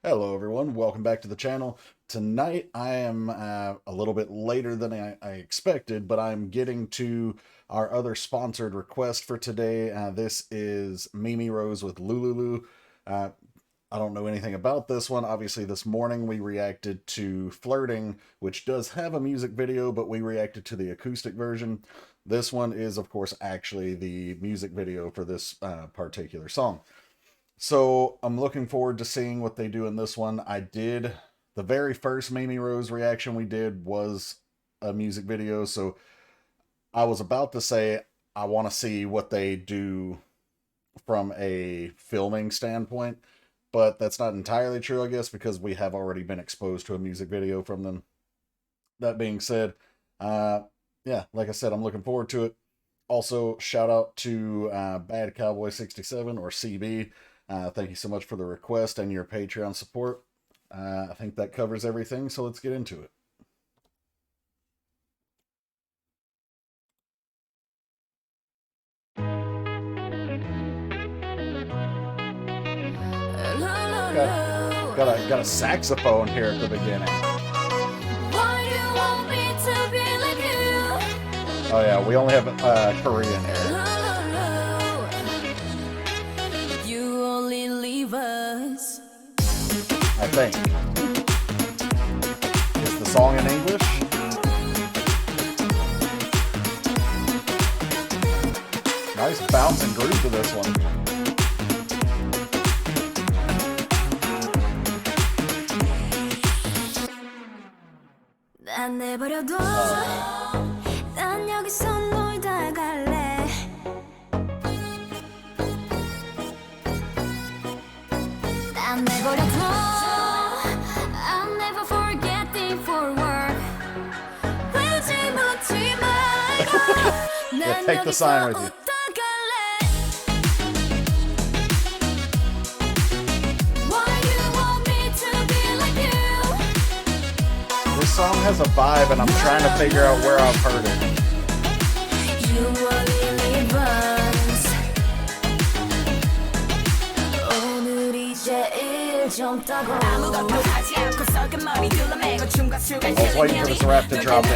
Hello everyone, welcome back to the channel. Tonight I am a little bit later than I expected, but I'm getting to our other sponsored request for today. This is Mimiirose with Lululu. I don't know anything about this one. Obviously this morning we reacted to Flirting, which does have a music video, but we reacted to the acoustic version. This one is of course actually the music video for this particular song. So I'm looking forward to seeing what they do in this one. The very first Mimiirose reaction we did was a music video, so I was about to say I want to see what they do from a filming standpoint, but that's not entirely true, I guess, because we have already been exposed to a music video from them. That being said, yeah, like I said, I'm looking forward to it. Also, shout out to Bad Cowboy 67 or CB. Thank you so much for the request and your Patreon support. I think that covers everything, so let's get into it. Got a saxophone here at the beginning. Oh yeah, we only have Korean here. I think. Is the song in English? Nice bounce and groove to this one. Yeah, take the sign with you. This song has a vibe, and I'm trying to figure out where I've heard it. I was waiting for this rap to drop in.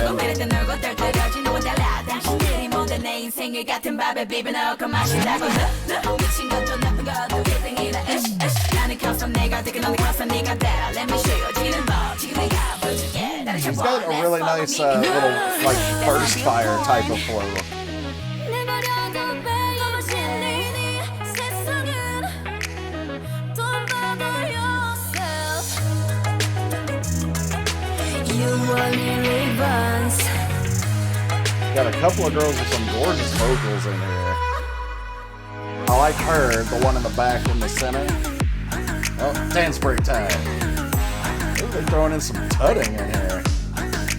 He's got a really nice little like burst fire type of flow. Got a couple of girls with some gorgeous vocals in here. I like her, the one in the back in the center. Oh, dance break time. Ooh, they're throwing in some tutting in here.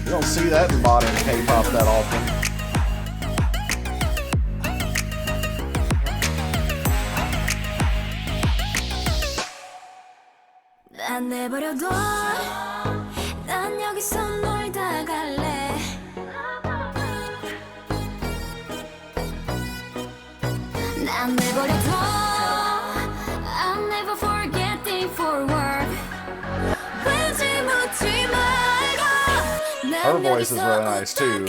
You don't see that in modern K-pop that often. Her voice is really nice too.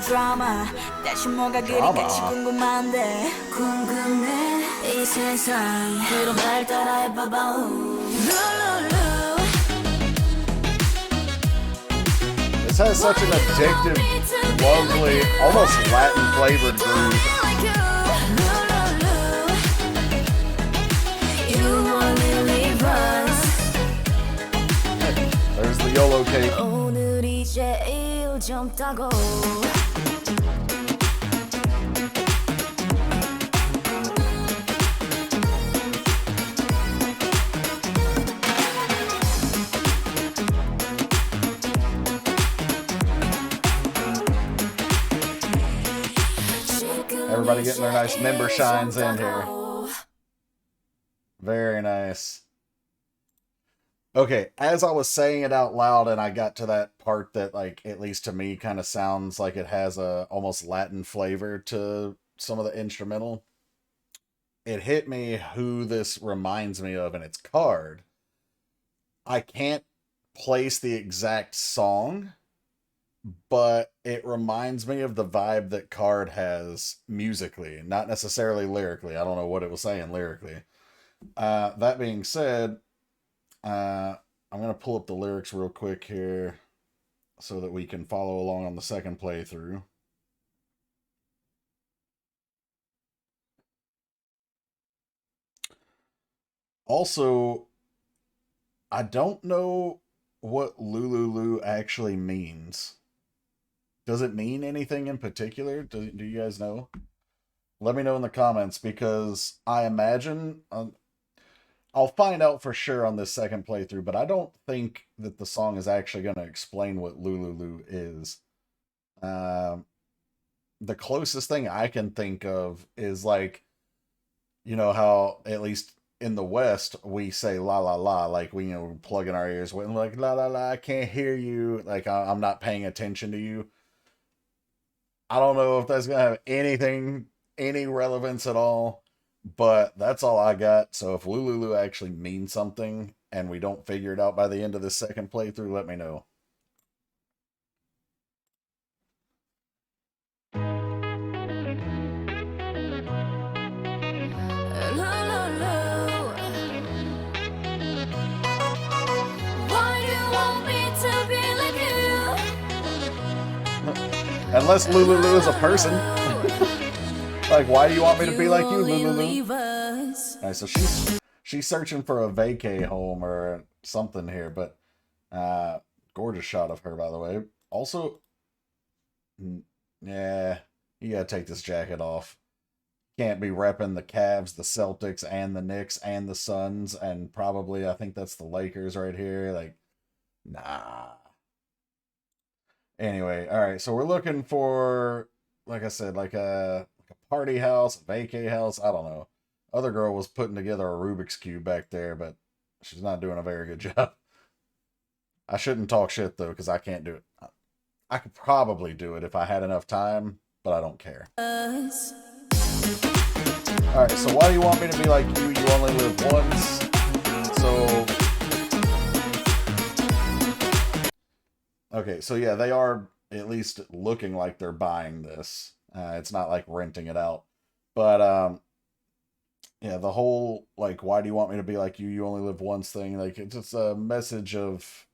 Drama. 대체 뭐가 그리까지 궁금한데 궁금해 이 세상 그럼 날 따라해봐봐. This has such an addictive, lovely, almost Latin flavored groove. There's the YOLO cake. 오늘이 제일 젊다고. Everybody getting their nice member shines in here. Very nice. Okay, as I was saying it out loud and I got to that part that, like, at least to me, kind of sounds like it has a almost Latin flavor to some of the instrumental, it hit me who this reminds me of, and it's Card. I can't place the exact song, but it reminds me of the vibe that Card has musically, not necessarily lyrically. I don't know what it was saying lyrically. That being said, I'm going to pull up the lyrics real quick here so that we can follow along on the second playthrough. Also, I don't know what Lululu actually means. Does it mean anything in particular? Do you guys know? Let me know in the comments, because I imagine... I'll find out for sure on this second playthrough, but I don't think that the song is actually going to explain what Lululu is. The closest thing I can think of is, like, you know how, at least in the West, we say la la la, like, we, you know, plug in our ears, we're like, la la la, I can't hear you, like, I'm not paying attention to you. I don't know if that's going to have any relevance at all. But that's all I got. So if Lululu actually means something and we don't figure it out by the end of this second playthrough, let me know. Unless Lululu is a person. Like, why do you want me to be like you, Lululu? Alright, so she's searching for a vacay home or something here, but gorgeous shot of her, by the way. Also, yeah, you gotta take this jacket off. Can't be repping the Cavs, the Celtics, and the Knicks, and the Suns, and probably, I think that's the Lakers right here. Like, nah. Anyway, alright, so we're looking for, like I said, like a party house, a vacay house, I don't know. Other girl was putting together a Rubik's Cube back there, but she's not doing a very good job. I shouldn't talk shit, though, because I can't do it. I could probably do it if I had enough time, but I don't care. Alright, so why do you want me to be like you? You only live once. So... okay, so yeah, they are at least looking like they're buying this. It's not like renting it out. But, yeah, the whole, like, why do you want me to be like you? You only live once thing. Like, it's just a message of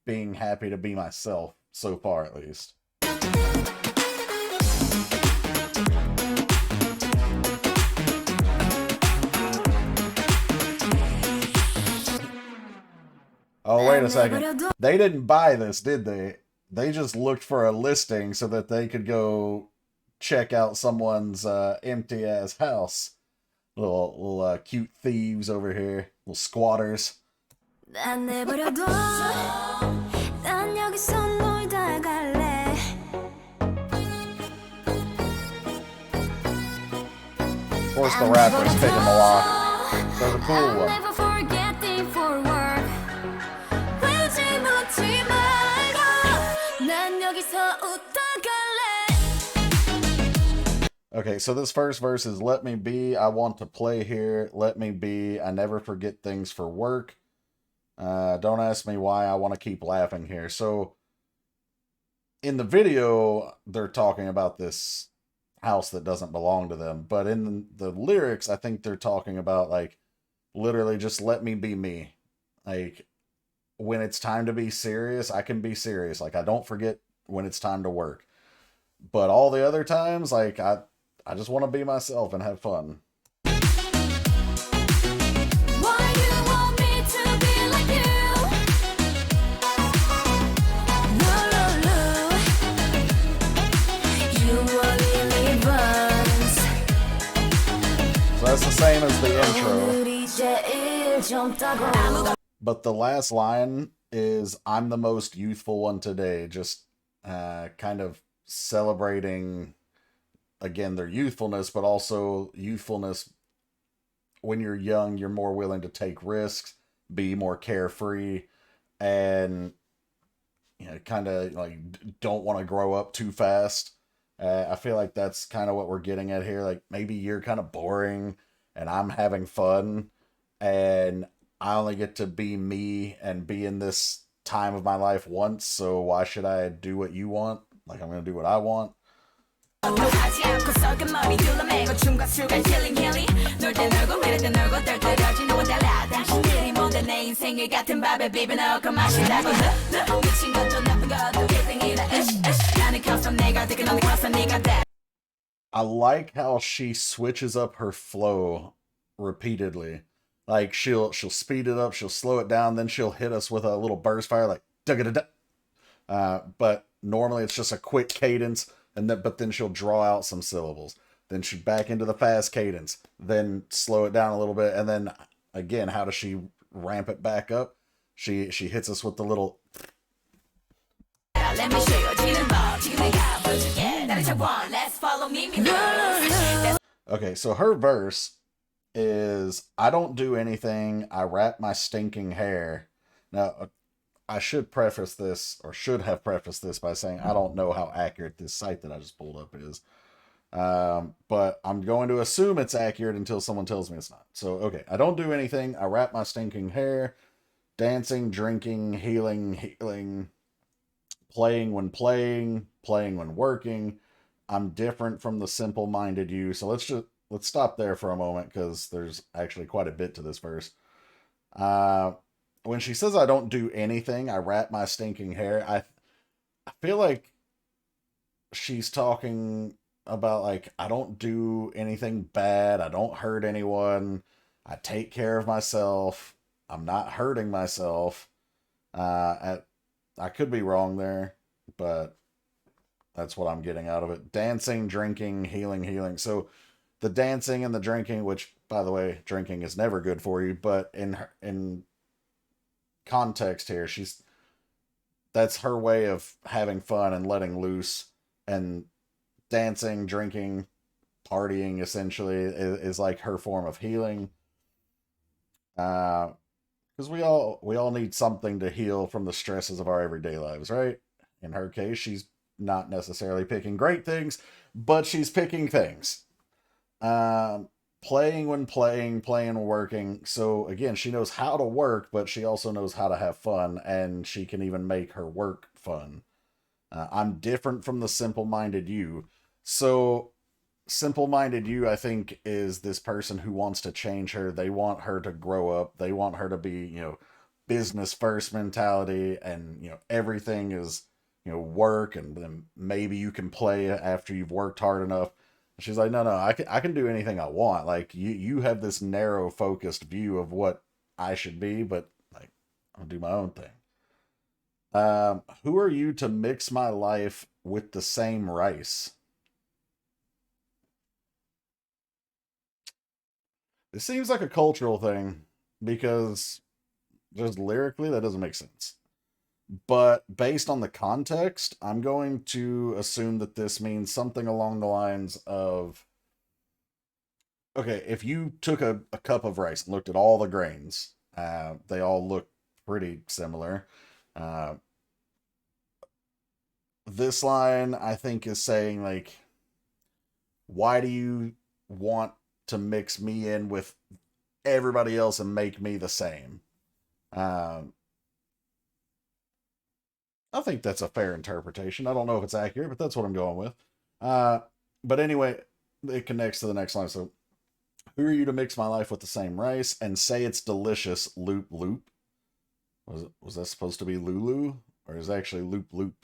being happy to be myself, so far at least. Oh, wait a second. They didn't buy this, did they? They just looked for a listing so that they could go check out someone's empty-ass house. Little cute thieves over here. Little squatters. Of course the rapper's picking the lock. They're the cool one. Okay, so this first verse is let me be, I want to play here, let me be, I never forget things for work. Don't ask me why, I want to keep laughing here. So, in the video, they're talking about this house that doesn't belong to them. But in the lyrics, I think they're talking about, like, literally just let me be me. Like, when it's time to be serious, I can be serious. Like, I don't forget when it's time to work. But all the other times, like, I just want to be myself and have fun. So that's the same as the intro. But the last line is, I'm the most youthful one today. Just kind of celebrating again, their youthfulness, but also youthfulness. When you're young, you're more willing to take risks, be more carefree, and kind of like don't want to grow up too fast. I feel like that's kind of what we're getting at here. Like maybe you're kind of boring and I'm having fun and I only get to be me and be in this time of my life once, so why should I do what you want? Like I'm going to do what I want. I like how she switches up her flow repeatedly. Like she'll speed it up, she'll slow it down, then she'll hit us with a little burst fire like da da da. But normally it's just a quick cadence, and then she'll draw out some syllables. Then she back into the fast cadence, then slow it down a little bit, and then again, how does she ramp it back up? She hits us with the little. Let me show you let's follow me. Okay, so her verse is I don't do anything, I wrap my stinking hair. Now, I should preface this, or should have prefaced this by saying I don't know how accurate this site that I just pulled up is. But I'm going to assume it's accurate until someone tells me it's not. So, okay, I don't do anything, I wrap my stinking hair, dancing, drinking, healing, playing when working. I'm different from the simple-minded you. So let's stop there for a moment because there's actually quite a bit to this verse. When she says I don't do anything, I wrap my stinking hair, I feel like she's talking about like I don't do anything bad, I don't hurt anyone, I take care of myself, I'm not hurting myself. I could be wrong there, but that's what I'm getting out of it. Dancing, drinking, healing. So the dancing and the drinking, which by the way, drinking is never good for you, but in context here, that's her way of having fun and letting loose, and dancing, drinking, partying essentially is like her form of healing. Because we all need something to heal from the stresses of our everyday lives, right? In her case, she's not necessarily picking great things, but she's picking things. Playing when working. So again, she knows how to work, but she also knows how to have fun, and she can even make her work fun. I'm different from the simple-minded you. So simple-minded you, I think, is this person who wants to change her. They want her to grow up. They want her to be, business first mentality, and everything is work, and then maybe you can play after you've worked hard enough. She's like, no, I can do anything I want. Like you have this narrow focused view of what I should be, but like I'll do my own thing. Who are you to mix my life with the same rice? It seems like a cultural thing because just lyrically that doesn't make sense. But based on the context, I'm going to assume that this means something along the lines of okay, if you took a cup of rice and looked at all the grains, they all look pretty similar. Uh, this line, I think, is saying, like, why do you want to mix me in with everybody else and make me the same? Um, I think that's a fair interpretation. I don't know if it's accurate, but that's what I'm going with. Uh, but anyway, it connects to the next line. So, who are you to mix my life with the same rice and say it's delicious? Loop loop. Was that supposed to be Lulu, or is it actually loop loop?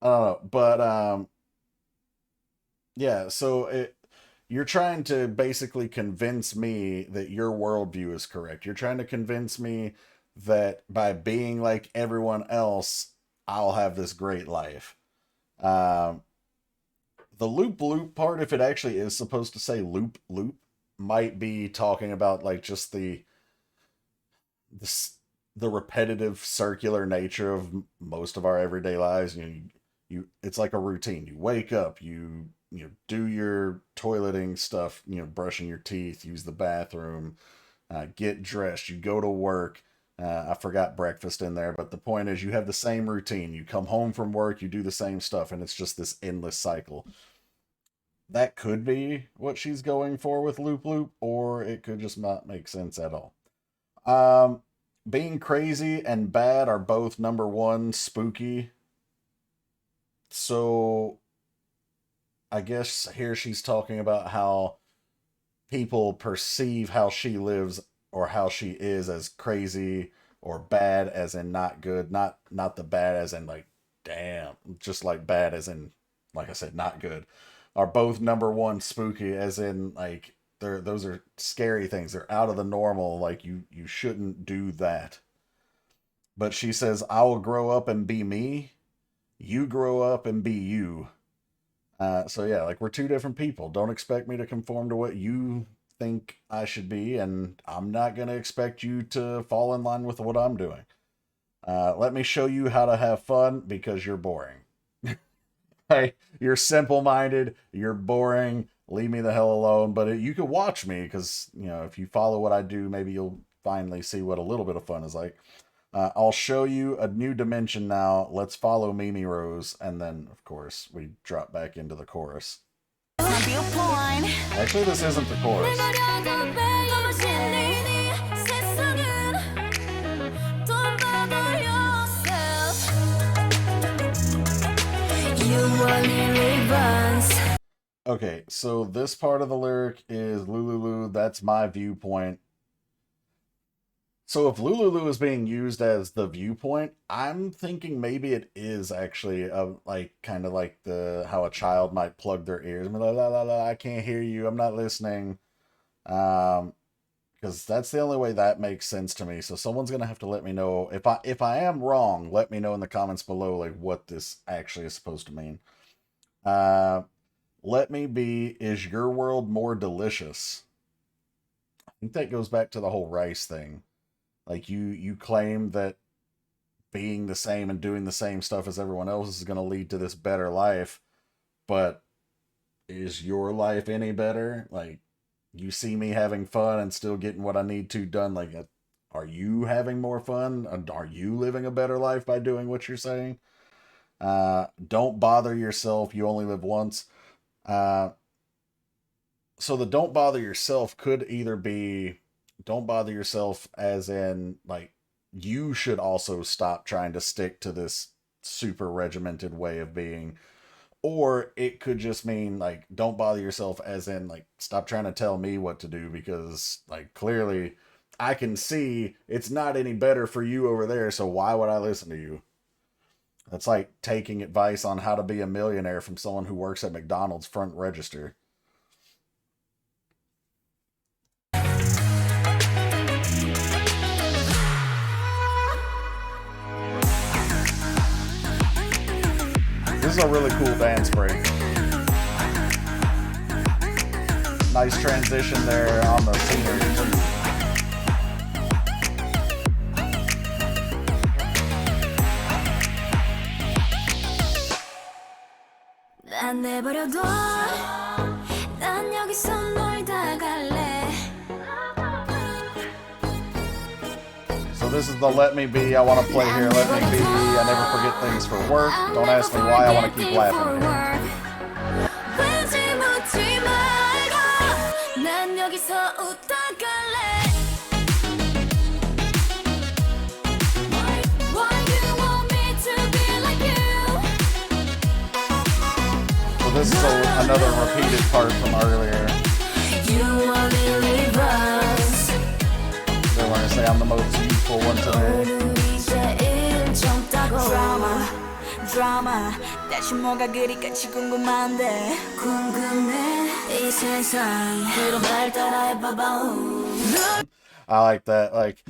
I don't know, but yeah. So you're trying to basically convince me that your worldview is correct. You're trying to convince me that by being like everyone else, I'll have this great life. Um, the loop loop part, if it actually is supposed to say loop loop, might be talking about like just the the repetitive circular nature of most of our everyday lives. It's like a routine. You wake up, you do your toileting stuff, brushing your teeth, use the bathroom, get dressed, you go to work. I forgot breakfast in there, but the point is you have the same routine. You come home from work, you do the same stuff, and it's just this endless cycle. That could be what she's going for with Loop Loop, or it could just not make sense at all. Um, Being crazy and bad are both number one spooky. So I guess here she's talking about how people perceive how she lives or how she is as crazy or bad as in not good, not the bad as in like damn, just like bad as in like I said not good. Are both number one spooky as in like those are scary things. They're out of the normal, like you shouldn't do that. But she says I will grow up and be me, you grow up and be you. So yeah, like we're two different people. Don't expect me to conform to what you think I should be, and I'm not gonna expect you to fall in line with what I'm doing. Let me show you how to have fun because you're boring. Hey, you're simple-minded. You're boring. Leave me the hell alone. But you could watch me because if you follow what I do, maybe you'll finally see what a little bit of fun is like. I'll show you a new dimension now. Let's follow Mimiirose. And then, of course, we drop back into the chorus. Actually, this isn't the chorus. Okay, so this part of the lyric is Lululu. That's my viewpoint. So if Lululu is being used as the viewpoint, I'm thinking maybe it is actually like kind of like the how a child might plug their ears. La, la, la, la, I can't hear you. I'm not listening. Because that's the only way that makes sense to me. So someone's gonna have to let me know if I am wrong. Let me know in the comments below like what this actually is supposed to mean. Let me be. Is your world more delicious? I think that goes back to the whole rice thing. Like you claim that being the same and doing the same stuff as everyone else is going to lead to this better life, but is your life any better? Like you see me having fun and still getting what I need to done. Like, are you having more fun? Are you living a better life by doing what you're saying? Don't bother yourself. You only live once. So the don't bother yourself could either be don't bother yourself as in like you should also stop trying to stick to this super regimented way of being, or it could just mean like don't bother yourself as in like stop trying to tell me what to do because like clearly I can see it's not any better for you over there, so why would I listen to you? That's like taking advice on how to be a millionaire from someone who works at McDonald's front register. This is a really cool dance break. Nice transition there on the scenery too. So this is the Let Me Be, I want to play here, let me be, I never forget things for work, don't ask me why, I want to keep laughing here. So this is another repeated part from earlier. They want to say I'm the most useful one today. I like that. Like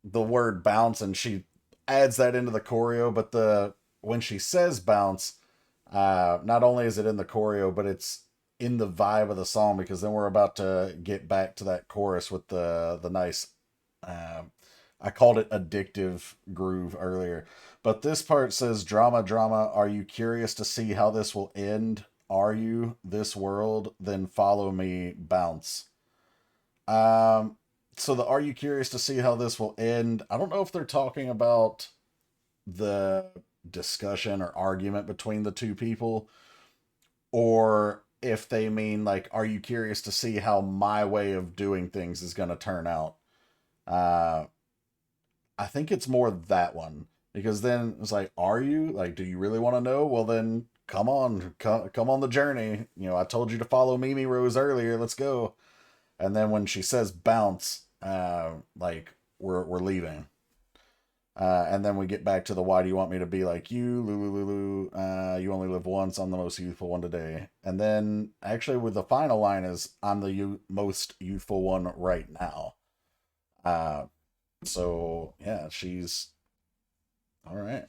the word bounce, and she adds that into the choreo. But when she says bounce, not only is it in the choreo, but it's in the vibe of the song, because then we're about to get back to that chorus with the nice I called it addictive groove earlier, but this part says drama drama, are you curious to see how this will end? Are You This World? Then Follow Me, Bounce. So the Are You Curious to See How This Will End? I don't know if they're talking about the discussion or argument between the two people, or if they mean like, are you curious to see how my way of doing things is going to turn out? Uh, I think it's more that one, because then it's like, are you like, do you really want to know? Well, then come on, come on the journey. You know, I told you to follow Mimiirose earlier. Let's go. And then when she says bounce, like we're leaving. And then we get back to the why do you want me to be like you, Lululu, you only live once, I'm the most youthful one today. And then actually with the final line is I'm the most youthful one right now. So yeah, she's all right.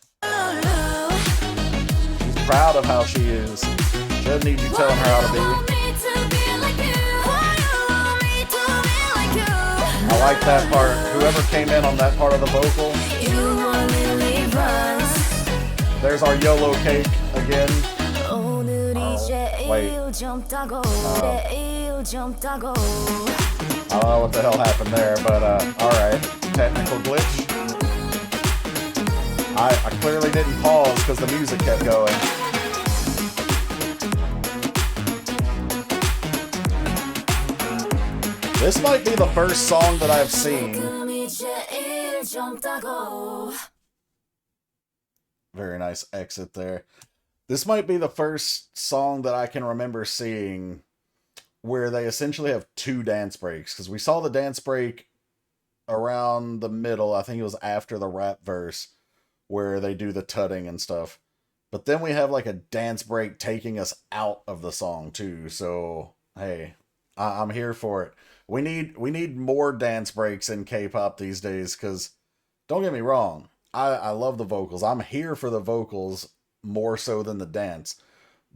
She's proud of how she is. She doesn't need you telling her how to be. I like that part. Whoever came in on that part of the vocal. There's our YOLO cake again. Wait. I don't know what the hell happened there, but alright. Technical glitch. I clearly didn't pause because the music kept going. This might be the first song that I've seen. Very nice exit there. This might be the first song that I can remember seeing where they essentially have two dance breaks, because we saw the dance break around the middle. I think it was after the rap verse where they do the tutting and stuff. But then we have like a dance break taking us out of the song too. So, hey, I'm here for it. We need more dance breaks in K-pop these days, because don't get me wrong, I love the vocals. I'm here for the vocals more so than the dance.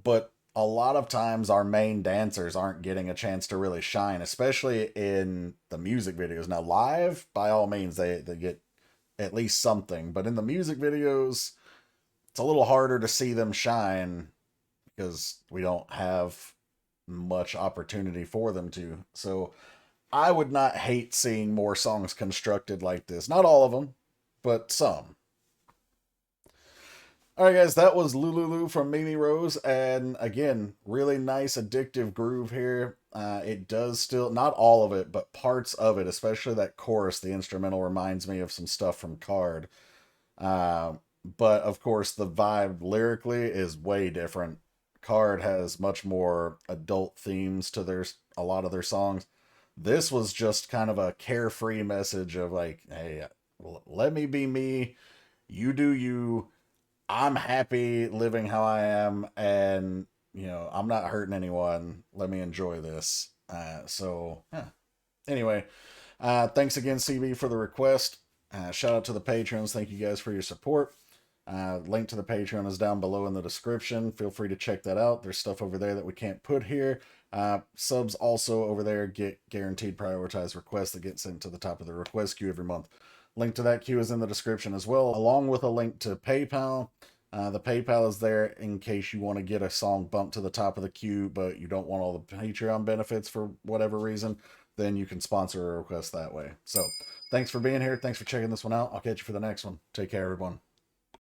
But a lot of times our main dancers aren't getting a chance to really shine, especially in the music videos. Now live, by all means, they get at least something. But in the music videos, it's a little harder to see them shine because we don't have much opportunity for them to. So I would not hate seeing more songs constructed like this. Not all of them, but some. Alright guys, that was Lululu from Mimiirose, and again, really nice addictive groove here. It does still, not all of it, but parts of it, especially that chorus, the instrumental, reminds me of some stuff from Card. But of course, the vibe lyrically is way different. Card has much more adult themes to a lot of their songs. This was just kind of a carefree message of like, hey, let me be me, you do you, I'm happy living how I am, and, you know, I'm not hurting anyone, let me enjoy this. Yeah. Anyway, thanks again, CB, for the request. Shout out to the patrons. Thank you guys for your support. Link to the Patreon is down below in the description. Feel free to check that out. There's stuff over there that we can't put here. Subs also over there get guaranteed prioritized requests that get sent to the top of the request queue every month. Link to that queue is in the description as well, along with a link to PayPal. The PayPal is there in case you want to get a song bumped to the top of the queue, but you don't want all the Patreon benefits for whatever reason. Then you can sponsor a request that way. So, thanks for being here. Thanks for checking this one out. I'll catch you for the next one. Take care, everyone.